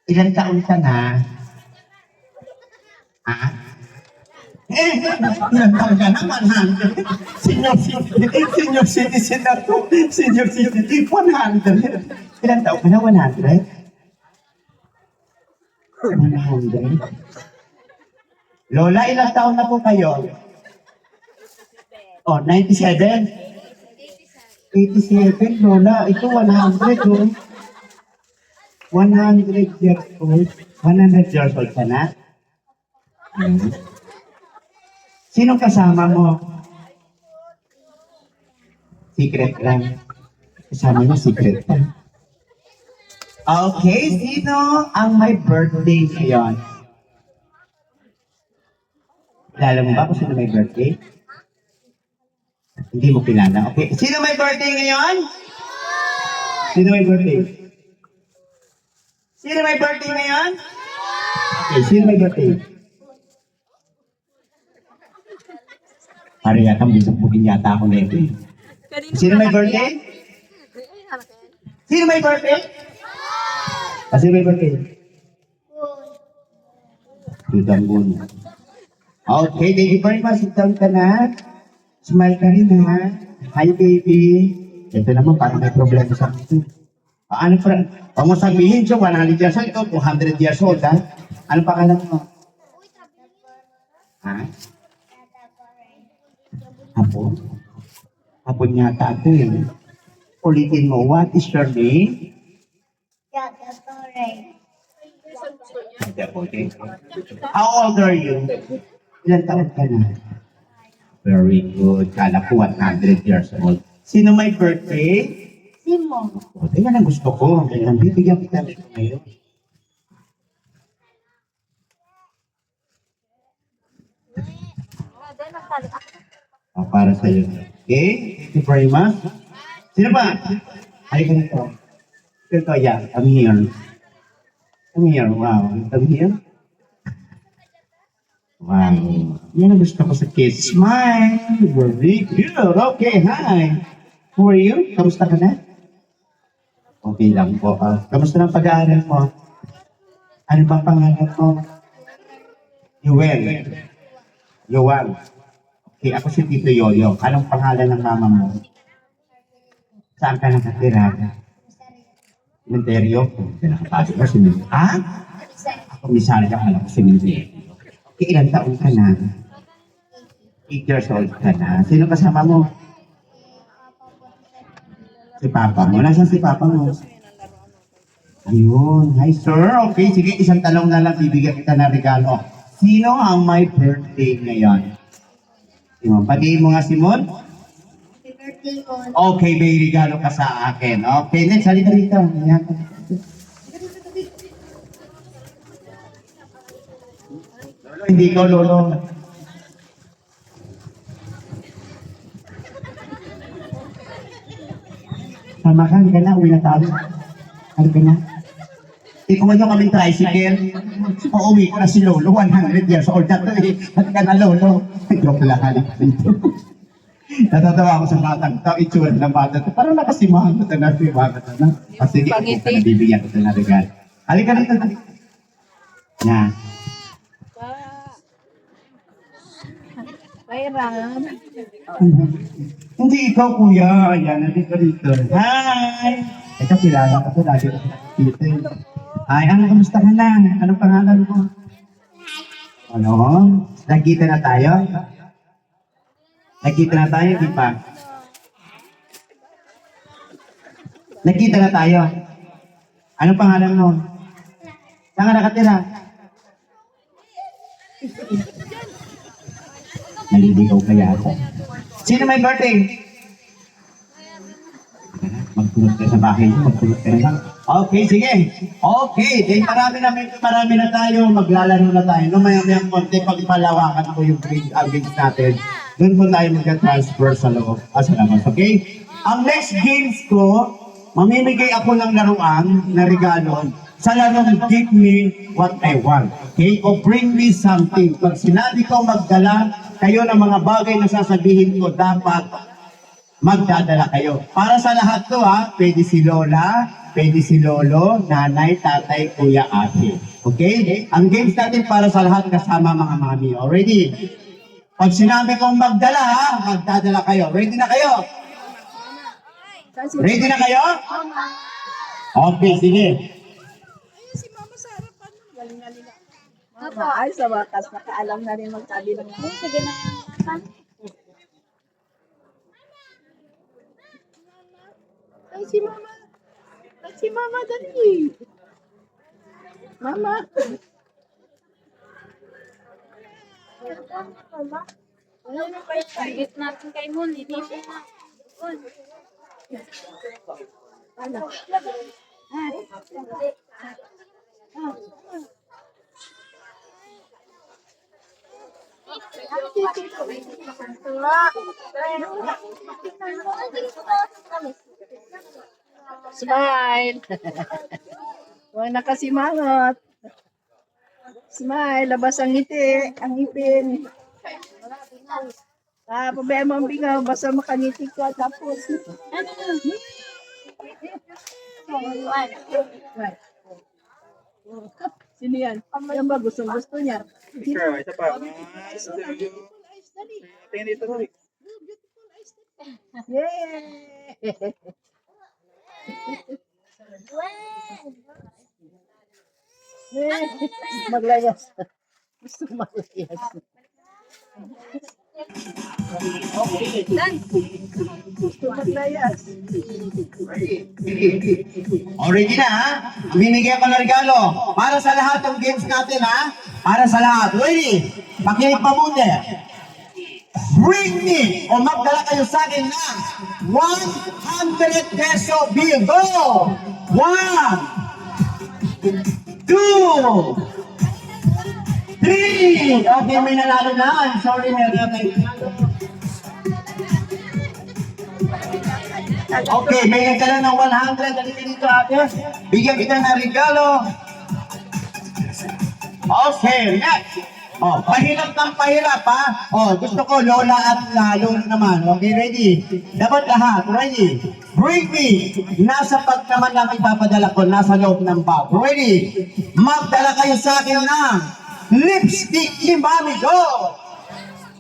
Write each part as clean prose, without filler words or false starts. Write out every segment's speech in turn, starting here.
Ilang taon ka na? Ha? Ilang taon ka na? 100. Senior citizen na to. Senior citizen, 100. Ilang taon ka na? 100? 100? Lola, ilang taon na po kayo? Oh, 97? 87, Lola. Ito 100, oh. 100 years old. 100 years old ka na? Sinong kasama mo? Secret lang. Kasama mo, secret lang. Okay, sino ang may birthday ngayon? Kilala mo ba kung sino may birthday? Hindi mo kilala. Okay, sino may birthday ngayon? Sino may birthday? Sino may birthday ngayon? Okay, sino may birthday? Parang yata busog-bugin yata ako na ito eh. Sino may birthday? Sino may birthday? Sino may birthday? Tudanggun. Okay, thank you very much. Sit down ka na. Smile ka rin ha. Hi baby. Ito naman parang may problema sa akin. Ano pa? Huwag mo sabihin siya, 100 years old, ito, 200 years old, ha? Ano pangalan mo? Ha? Hapon? Hapon yata ito eh. Ulitin mo, what is your name? Okay. How old are you? Ilan taon ka na? Very good. Kala ko 100 years old. Sino may birthday? Simo. O, yan ang gusto ko. Kaya bibigyan kita nito ngayon. Para sa iyo. Okay? Thank you very much. Sino ba? Halika nito. Ito, yeah. Come here. Come here. Wow. Come here. Wow. Yan ang gusto ko sa kids. Smile. Very good. Okay, hi. Who are you? Kamusta ka na? Okay lang po. Kamusta ng pag-aaral mo? Ano bang pangalan mo? Yuel. Yuel. Okay, ako si Tito Yoyo. Anong pangalan ng mama mo? Saan ka nakatira? Cementerio? Nakapasok ka cementerio. Ah? Ako misali ka pala ko cementerio. Okay, ilang taon ka na? 8 years old ka na. Sino kasama mo? Si Papa mo. Nasaan si Papa mo? Ayun. Hi, sir. Okay, sige. Isang tanong na lang. Bibigyan kita ng regalo. Sino ang may birthday ngayon? Simon. Batiin mo nga, Simon. Happy birthday ko. Okay, may regalo ka sa akin. Okay, next. Halika rito. Ayan. Lolo, hindi ko, Lolo. Sama ka, halika na, uwi na tayo. Halika na. Ikuha nyo kaming tricycle. Pauwi ko na si Lolo, 100 years old na to eh. Halika na, Lolo. Joke lang, halika dito. Natatawa ako sa batang ito, itsura ng bata ito. Parang nakasimahan ko na si bata na. O sige, ako ka na bibigyan ko ito na regalo. Halika dito. Yan. Bayram. Hindi ikaw, kuya. Ayan, nandito dito. Hi! Ito, kilala ko ito. Lagi ko dito. Hi, kamusta ka na? Anong pangalan mo? Ano? Nagkita na tayo? Nagkita na tayo, di pa? Nagkita na tayo? Anong pangalan mo? Saan ka nakatira? Naliligaw ka yata. Sino may birthday? Magtulog ka sa bahay mo, magtulog ka na. Okay, sige. Okay, then marami na tayo, maglalaro na tayo. No, maya-maya konti, pagpalawakan ko yung games natin. Doon po tayo mag-transfer sa loob. Sa labas, okay? Ang next games ko, mamimigay ako ng laruan na regalo sa larong give me what I want. Okay? O bring me something. Pag sinabi ko magdala kayo ng mga bagay na sasabihin ko, dapat magdadala kayo. Para sa lahat to ha, pwede si Lola, pwede si lolo, nanay, tatay, kuya, ate. Okay? Ang games natin para sa lahat kasama mga mami. Already? Pag sinabi kong magdala, ha? Magdadala kayo. Ready na kayo? Ready na kayo? Okay, sige. Si Mama sa harapan. Galing-galing. Mama, ay sa wakas, nakaalam na rin magsabi ng mga. Sige na. Ay, si Mama. Ay, si Mama dali. Mama. Mama. Wala na kayo. Target natin kay Mon. Hindi na. Mon. Ano? Smile. Huwag nakasimangot. Smile, labas ang ngiti, ang ngipin. Pabayaan mo ang bingaw, basta makangiti ka, tapos. Sino yan? Yan ba? Gusto niya. Sure, isa pa. Tingin dito, Rick. Yay! Maglayas. Gusto maglayas. Gusto maglayas. Already na, ha? Binigyan ko ng regalo. Para sa lahat ng games natin, ha? Para sa lahat. Ready? Pakinig pa muna. Bring me o magdala kayo sa akin ng 100 peso bill. Go! 1, 2, 3. Okay, may nanalo na. I'm sorry, meron na tayo nanalo. Okay, may nagdala ng 100. Dali ka dito, ate. Bigyan kita ng regalo. Okay, next. Oh, pahirap ng pahirap, ha? Oh, gusto ko lola at lalo naman. Okay, ready? Dapat lahat. Ready? Bring me. Nasa pag naman lang ipapadala ko, nasa loob ng bag. Ready? Magdala kayo sa akin ng lipstick ni Mami Go.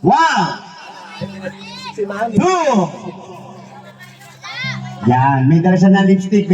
1, 2. Yan, may dala siya ng lipstick.